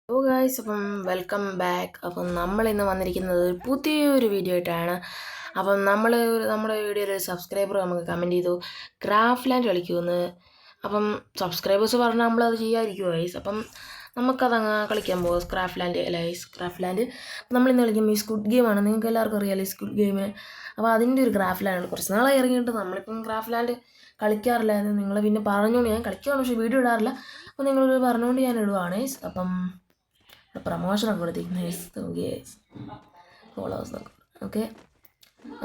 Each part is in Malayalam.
ഹലോ ഗായ്സ്, അപ്പം വെൽക്കം ബാക്ക്. അപ്പം നമ്മൾ ഇന്ന് വന്നിരിക്കുന്നത് പുതിയൊരു വീഡിയോ ആയിട്ടാണ്. അപ്പം നമ്മുടെ വീഡിയോയിൽ ഒരു സബ്സ്ക്രൈബർ നമുക്ക് കമൻറ്റ് ചെയ്തു ക്രാഫ്റ്റ് ലാൻഡ് കളിക്കുമെന്ന്. അപ്പം സബ്സ്ക്രൈബേഴ്സ് പറഞ്ഞാൽ നമ്മളത് ചെയ്യാതിരിക്കുമോ ഗൈസ്? അപ്പം നമുക്കതങ്ങ് കളിക്കാൻ പോകും ക്രാഫ്റ്റ് ലാൻഡ്. അല്ല ഗൈസ്, ക്രാഫ്റ്റ് ലാൻഡ് നമ്മൾ ഇന്ന് കളിക്കും ഈ സ്ക്വിഡ് ഗെയിമാണ്. നിങ്ങൾക്ക് എല്ലാവർക്കും അറിയാമല്ലോ ഈ സ്ക്വിഡ് ഗെയിമിന്. അപ്പോൾ അതിൻ്റെ ഒരു ക്രാഫ്റ്റ് ലാൻഡ് കുറച്ച് നാളായി ഇറങ്ങിയിട്ട് നമ്മളിപ്പം ക്രാഫ്റ്റ് ലാൻഡ് കളിക്കാറില്ലായിരുന്നു. നിങ്ങൾ പിന്നെ പറഞ്ഞുകൊണ്ട് ഞാൻ കളിക്കുവാണ്, പക്ഷേ വീഡിയോ ഇടാറില്ല. അപ്പോൾ നിങ്ങൾ പറഞ്ഞുകൊണ്ട് ഞാൻ ഇടുവാണ്. അപ്പം പ്രമോഷനൊക്കെ കൊടുത്തിരിക്കുന്നത് ഫോളോവേഴ്സ് നോക്കാം. ഓക്കെ,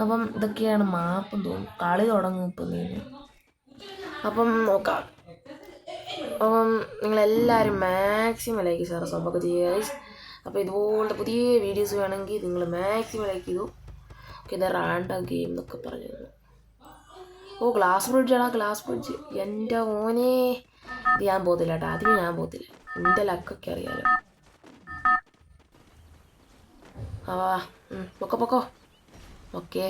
അപ്പം ഇതൊക്കെയാണ് മാപ്പം തോന്നുന്നു. കളി തുടങ്ങും ഇപ്പം തന്നെ. അപ്പം നോക്കാം. അപ്പം നിങ്ങളെല്ലാവരും മാക്സിമം ലൈക്ക് ഷെയർ സബ്ബൊക്കെ ചെയ്യുക. അപ്പോൾ ഇതുപോലത്തെ പുതിയ വീഡിയോസ് വേണമെങ്കിൽ നിങ്ങൾ മാക്സിമം ലൈക്ക് ചെയ്തു. ഓക്കെ, ഇത് റാൻഡം ഗെയിം എന്നൊക്കെ പറഞ്ഞു. ഓ, ഗ്ലാസ് ബ്രിഡ്ജാണ്. ഗ്ലാസ് ബ്രിഡ്ജ് എൻ്റെ മോനെ. ഇത് ഞാൻ പോകത്തില്ല കേട്ടോ, ആദ്യമേ ഞാൻ പോകത്തില്ല. എൻ്റെ ലക്കൊക്കെ അറിയാലോ. പൊക്കോ. ഓക്കെ,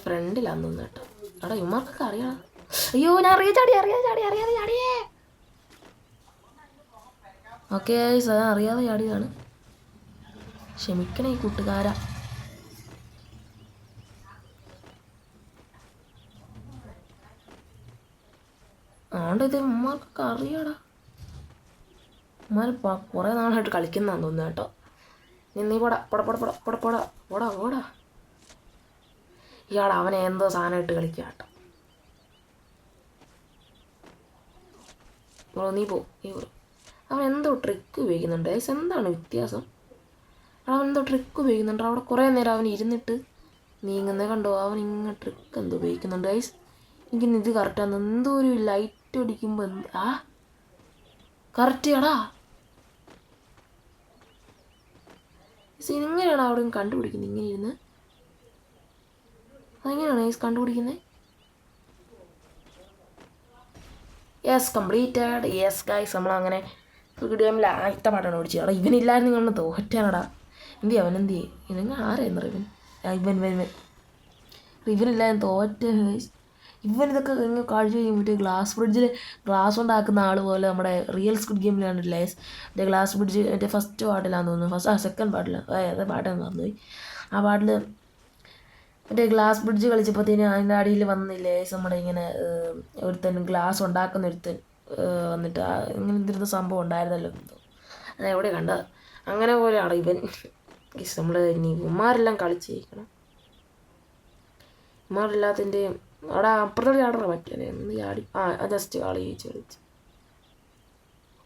ഫ്രണ്ടിലാന്ന് തോന്നുന്നു കേട്ടോ. അവിടെ ഇമാർക്കൊക്കെ അറിയാം. അയ്യോ, ഞാൻ അറിയാതെ ചാടിയേ. ഓക്കെ, അറിയാതെ ചാടിയതാണ്. ക്ഷമിക്കണേ കൂട്ടുകാരാ. അതുകൊണ്ട് ഇത് ഉമ്മാർക്കൊക്കെ അറിയാടാ. ഉമ്മാർ കുറേ നാളായിട്ട് കളിക്കുന്നതാന്ന് തോന്നുന്നു കേട്ടോ. നീ പോടാ. ഇയാൾ അവനെ എന്തോ സാധനമായിട്ട് കളിക്കുക കേട്ടോ. നീ പോ. അവൻ എന്തോ ട്രിക്ക് ഉപയോഗിക്കുന്നുണ്ട്. എന്താണ് വ്യത്യാസം? അവൻ എന്തോ ട്രിക്ക് ഉപയോഗിക്കുന്നുണ്ട്. അവിടെ കുറേ നേരം അവൻ ഇരുന്നിട്ട് നീങ്ങുന്നത് കണ്ടോ. അവൻ ഇങ്ങനെ ട്രിക്ക് എന്തോ ഉപയോഗിക്കുന്നുണ്ട്. എനിക്കിന്ന് ഇത് കറക്റ്റാന്ന്. എന്തോ ഒരു ലൈറ്റ് അടിക്കുമ്പോൾ കറക്റ്റ് ആടാ. ഇങ്ങനെയാണ് അവിടെ കണ്ടുപിടിക്കുന്നത്. ഇങ്ങനെ ഇരുന്ന് അതെങ്ങനെയാണ് കണ്ടുപിടിക്കുന്നത്? Yes, completed. യെസ് ഗൈസ്, നമ്മളങ്ങനെ ഗെയിമിൽ ആദ്യത്തെ പാട്ടാണ് ഓടിച്ചത്. അവിടെ ഇവനില്ലായിരുന്നു, നിങ്ങൾ തോറ്റാനടാ. എന്ത് ഇവൻ ആരായിരുന്നു? ഇവനില്ലായിരുന്നു തോറ്റ. ഇവനിതൊക്കെ ഇങ്ങനെ കാഴ്ച ചെയ്യുമ്പോഴേ ഗ്ലാസ് ബ്രിഡ്ജിൽ ഗ്ലാസ് ഉണ്ടാക്കുന്ന ആൾ പോലെ നമ്മുടെ റിയൽ സ്ക്വിഡ് ഗെയിമിലാണ് മറ്റേ ഗ്ലാസ് ബ്രിഡ്ജ് മറ്റേ ഫസ്റ്റ് പാട്ടിലാന്ന് തോന്നുന്നു. സെക്കൻഡ് പാട്ടിലാണ്. അതെ, പാട്ടെന്ന് പറഞ്ഞുപോയി. ആ പാട്ടിൽ മറ്റേ ഗ്ലാസ് ബ്രിഡ്ജ് കളിച്ചപ്പോഴത്തേന് അതിൻ്റെ അടിയിൽ വന്നില്ലേ നമ്മുടെ ഇങ്ങനെ ഒരുത്തൻ ഗ്ലാസ് ഉണ്ടാക്കുന്ന ഒരുത്തൻ വന്നിട്ട് ഇങ്ങനെ എന്തിരുന്ന സംഭവം ഉണ്ടായിരുന്നല്ലോ. അതെവിടെ കണ്ടത്? അങ്ങനെ പോലെയാണ് ഇവൻ. നമ്മൾ ഇനി ഉമ്മാരെല്ലാം കളിച്ച് ജയിക്കണം. ഉമ്മാരെല്ലാത്തിൻ്റെ അവിടെ അപ്പുറത്തോട്ട് ചാടണം. പറ്റില്ല എന്ന് ചാടി ജസ്റ്റ് കളിച്ച്.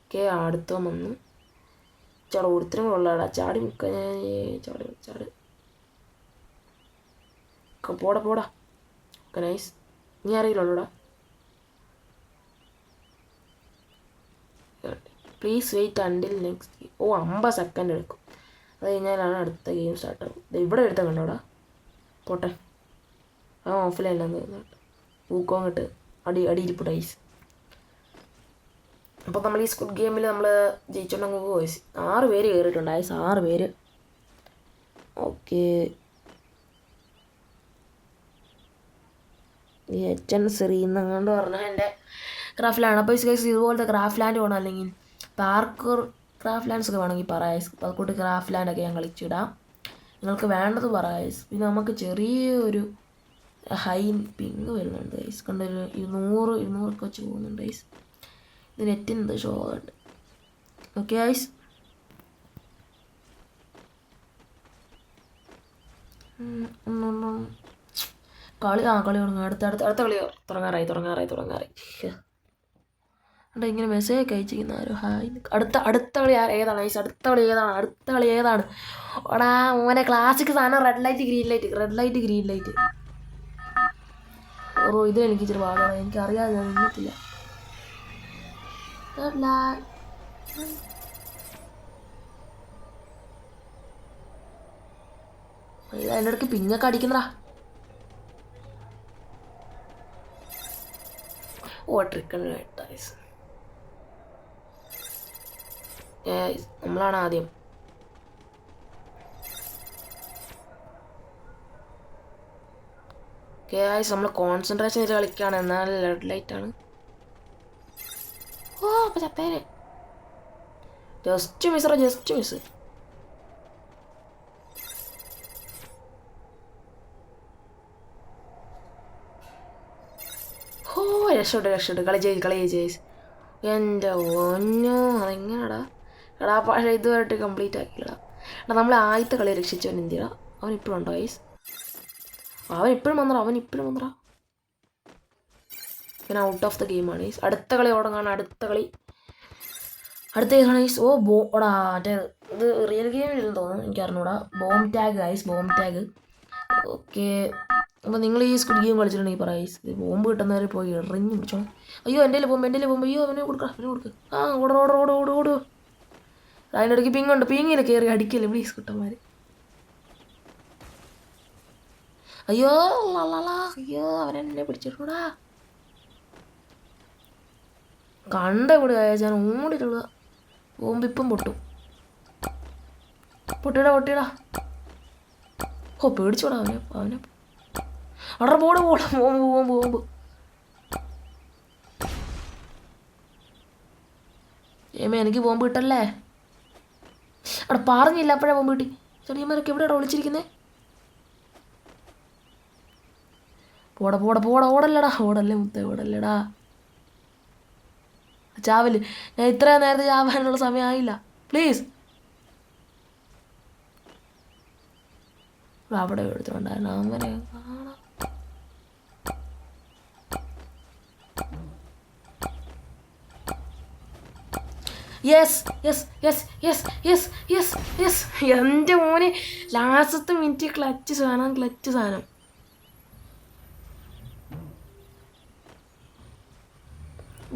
ഓക്കെ, അടുത്തോ വന്നു. ഒരുത്തരും ഉള്ളടാ. ചാടി പോടാ. Okay, nice. നീ അറിയില്ലോടാ. Please wait until next. 50 second എടുക്കും. അത് കഴിഞ്ഞാലാണ് അടുത്ത ഗെയിം സ്റ്റാർട്ടാകും. ഇവിടെ എടുത്ത കണ്ടോടാ. പോട്ടെ, ഓഫ്ലൈനിലാന്ന് തോന്നുന്നു. പൂക്കോങ്ങിട്ട് അടിയിരിപ്പ് ഡൈസ്. അപ്പോൾ നമ്മൾ ഈ സ്ക്വിഡ് ഗെയിമിൽ നമ്മൾ ജയിച്ചോണ്ടെങ്കിൽ 6 പേര് കയറിയിട്ടുണ്ട്. 6 പേര്. ഓക്കെ, സെറീന്നങ്ങാണ്ട് പറഞ്ഞാൽ എൻ്റെ ക്രാഫ്റ്റ് ലാൻഡ്. അപ്പോൾ ഇതുപോലത്തെ ക്രാഫ്റ്റ് ലാൻഡ് വേണം, അല്ലെങ്കിൽ പാർക്കർ ക്രാഫ്റ്റ് ലാൻഡ്സ് ഒക്കെ വേണമെങ്കിൽ പറയാം. അതുകൊണ്ട് ക്രാഫ്റ്റ് ലാൻഡൊക്കെ ഞാൻ കളിച്ചിടാം. നിങ്ങൾക്ക് വേണ്ടത് പറയാം. പിന്നെ നമുക്ക് ചെറിയൊരു ഹൈ പിങ് വരുന്നുണ്ട് ഗൈസ്. കണ്ടൊരു 200 വെച്ച് പോകുന്നുണ്ട് ഗൈസ്. ഇത് നെറ്റിന് ഷോ ഉണ്ട്. ഓക്കെ ഗൈസ്, കളി തുടങ്ങും. അടുത്ത കളി തുടങ്ങാറായി. ഇങ്ങനെ മെസ്സേജ് ഒക്കെ അയച്ചിരിക്കുന്ന ആരോ ഹായ്. അടുത്ത കളി ഏതാണ് ഗൈസ്? അടുത്ത കളി ഏതാണ്? ഓടാ മോനെ, ക്ലാസിക് സാധനം. Red light green light. ഇതിലെനിക്ക് ഇച്ചിരി പാടാണ്. എനിക്കറിയാതെ ഞാൻ നിന്നത്തില്ല. അതിൻ്റെ ഇടയ്ക്ക് പിങ്ങൊക്കെ അടിക്കുന്നതാ. ട്രിക്കണ് നമ്മളാണ് ആദ്യം. ഗൈസ് നമ്മൾ കോൺസെൻട്രേഷൻ ചെയ്ത് കളിക്കുകയാണ്. എന്നാൽ റെഡ് ലൈറ്റാണ്. ഓ അപ്പം ചത്തേനെ. ജസ്റ്റ് മിസ്സറ, ജസ്റ്റ് മിസ്. ഓ രക്ഷപ്പെട്ടു. കളി ജയിച്ച്. എൻ്റെ ഒന്നോ അതെങ്ങനെടാ എടാ. പക്ഷേ ഇതുവരെയായിട്ട് കംപ്ലീറ്റ് ആക്കിയില്ലടാ. എടാ നമ്മൾ ആദ്യത്തെ കളി രക്ഷിച്ചവൻ എന്തിനാ? അവൻ ഇപ്പോഴും ഉണ്ടോ ഗൈസ്? അവൻ ഇപ്പോഴും വന്നറ. പിന്നെ ഔട്ട് ഓഫ് ദ ഗെയിമാണ് ഗൈസ്. അടുത്ത കളി തുടങ്ങാണ്. അടുത്ത ഏതാണ് ഗൈസ്? ഓ ഓടാ മറ്റേ ഇത് റിയൽ ഗെയിമിൽ തോന്നുന്നു, എനിക്ക് അറിഞ്ഞൂടാ. Bomb tag guys, bomb tag. Okay, അപ്പോൾ നിങ്ങൾ ഈ സ്ക്വിഡ് ഗെയിം കളിച്ചിട്ടുണ്ടെങ്കിൽ പറ ഗൈസ്. ബോംബ് കിട്ടുന്നവരെ പോയി എറിഞ്ഞ് പിടിച്ചോളാം. അയ്യോ എൻ്റെ ബോംബ്. അയ്യോ അവനെ കൊടുക്കുക. ആ ഓട്. അതിൻ്റെ ഇടയ്ക്ക് പിങ്ങിൽ കയറി അടിക്കല്ലേ പ്ലീസ് കുട്ടന്മാർ. അയ്യോ അവനെന്നെ പിടിച്ചിട്ടൂടാ. കണ്ടവിടെ ഞാൻ ഓടിയിട്ടുള്ള ബോംബ് ഇപ്പം പൊട്ടിടാ. ഓ പേടിച്ചോടാ അവനെ. അവിടെ ബോംബ്. എനിക്ക് ബോംബ് കിട്ടല്ലേ? അവിടെ പറഞ്ഞില്ല അപ്പോഴേ ബോംബ് കിട്ടി. ചെറിയമാരൊക്കെ എവിടെയാണ് ഒളിച്ചിരിക്കുന്നത്? ഓടല്ലേടാ. ചാവല്. ഞാൻ ഇത്രയും നേരത്തെ ചാവാനുള്ള സമയമായില്ല പ്ലീസ്. അവിടെ എടുത്തിട്ടുണ്ടായിരുന്നു അങ്ങനെ കാണാം. യെസ്. എൻ്റെ മോനെ ലാസ്റ്റത്തെ മിനിറ്റ് ക്ലച്ച് സാധനം.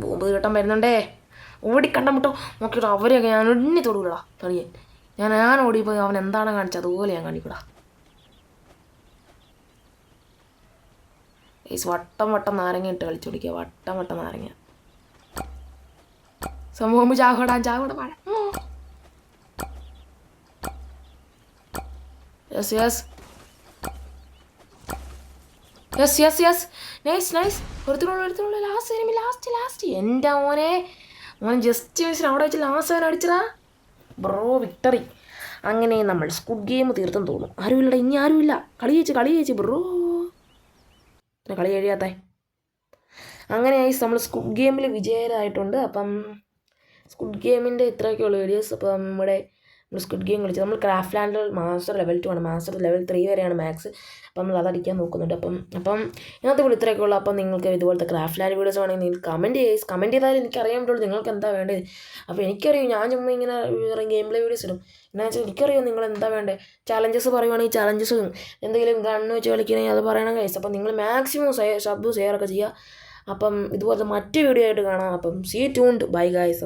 ബോംബ് കിട്ടാൻ വരുന്നുണ്ടേ. ഓടിക്കണ്ടമുട്ടോ നോക്കിട്ടോ. അവരെയൊക്കെ ഞാൻ ഒന്നി തൊടൂലടാ കളിയെ. ഞാൻ ഓടിപ്പോയി അവൻ എന്താണ് കാണിച്ചത് അതുപോലെ ഞാൻ കാണിക്കൂടാ. ഗൈസ് വട്ടം നാരങ്ങ ഇട്ട് കളിച്ചോടിക്കുക. വട്ടം നാരങ്ങ സംഭവം. ചാകൂട മഴ. യെസ്. നൈസ്. ഒരുത്തോളൂ. ലാസ്റ്റ്. എൻ്റെ മോൻ ജസ്റ്റ് മിസ്സിന് അവിടെ വെച്ച് ലാസ്റ്റ് അവൻ അടിച്ചതാ ബ്രോ. വിക്ടറി. അങ്ങനെ നമ്മൾ സ്ക്വിഡ് ഗെയിം തീർത്തും തോന്നും. ആരുമില്ലടാ, ഇനി ആരുമില്ല. കളി ജയിച്ച് ബ്രോ. കളി കഴിയാത്ത അങ്ങനെ നമ്മൾ സ്ക്വിഡ് ഗെയിമിൽ വിജയരായിട്ടുണ്ട്. അപ്പം സ്ക്വിഡ് ഗെയിമിൻ്റെ ഇത്രയൊക്കെ ഉള്ള വീഡിയോസ്. അപ്പം നമ്മുടെ സ്ക്വിഡ് ഗെയിം കളിച്ചത് നമ്മൾ ക്രാഫ്റ്റ് ലാൻഡിൽ മാസ്റ്റർ ലെവൽ 2 ആണ്. മാസ്റ്റർ ലെവൽ 3 വരെയാണ് മാക്സ്. അപ്പം നമ്മൾ അതടിക്കാൻ നോക്കുന്നുണ്ട്. അപ്പം ഇന്നത്തെ വീഡിയോ ഇത്രയൊക്കെ ഉള്ളൂ. അപ്പം നിങ്ങൾക്ക് ഇതുപോലത്തെ ക്രാഫ്റ്റ് ലാൻഡ് വീഡിയോസ് വേണമെങ്കിൽ നിങ്ങൾ കമൻറ്റ് ചെയ്താൽ എനിക്കറിയാൻ പറ്റുള്ളൂ നിങ്ങൾക്ക് എന്താ വേണ്ടത്. അപ്പോൾ എനിക്കറിയാം ഞാൻ ചുമ്മാ ഇങ്ങനെ ഗെയിം പ്ലേ വീഡിയോസ് ഇടും. എന്നാ വെച്ചാൽ എനിക്കറിയാം നിങ്ങൾ എന്താ വേണ്ടത്. ചാലഞ്ചസ് പറയുവാണെങ്കിൽ ചാലഞ്ചസും എന്തെങ്കിലും ഗണ്ണ് വെച്ച് കളിക്കണമെങ്കിൽ അത് പറയണം ഗൈസ്. അപ്പം നിങ്ങൾ മാക്സിമം സബ് ഷെയറൊക്കെ ചെയ്യുക. അപ്പം ഇതുപോലത്തെ മറ്റു വീഡിയോ ആയിട്ട് കാണാം. അപ്പം സീ ട്യൂൺഡ് ബൈ ഗൈസ്.